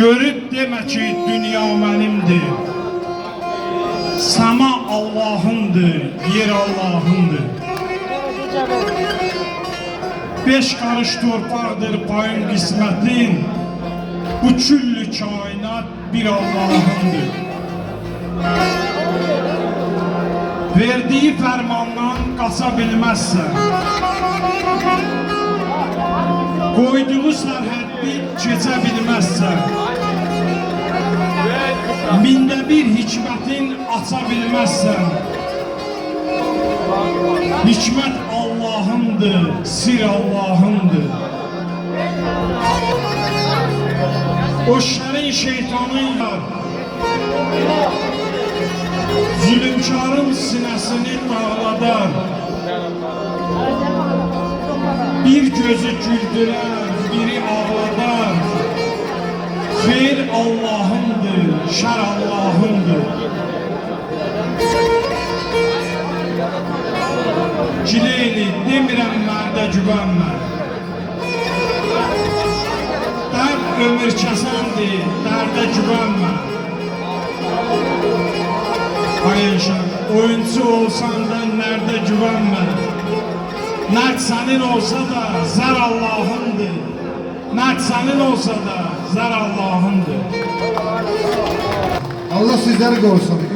Görüp deme ki dünya benimdir. Sama Allah'ındır, yer Allah'ındır. 5 karış torpaqdır payın qismətin. Bu küllü kainat bir Allah'ındır. Verdiği fermandan qaça bilməzsən. Koyduğu sərhəddi keçə bilməzsən. Mində bir hikmətin aça bilməzsən. Hikmət Allah'ındır, sir Allah'ındır. O şərin şeytanın yar, zulümkarın sinəsini dağladar. Bir gözü güldürər, biri ağladar. Xeyr Allah'ındır, şər Allah'ındır. Cileyli demirəm mərdə güvənmə. Dərd ömür kəsəndir, dərdə güvənmə. Ayşə, oyuncu olsan da nərdə güvənmə. Nərd sənin olsa da zər Allah'ındır. Nərd sənin olsa da zər Allah'ındır. Allah sizleri korusun.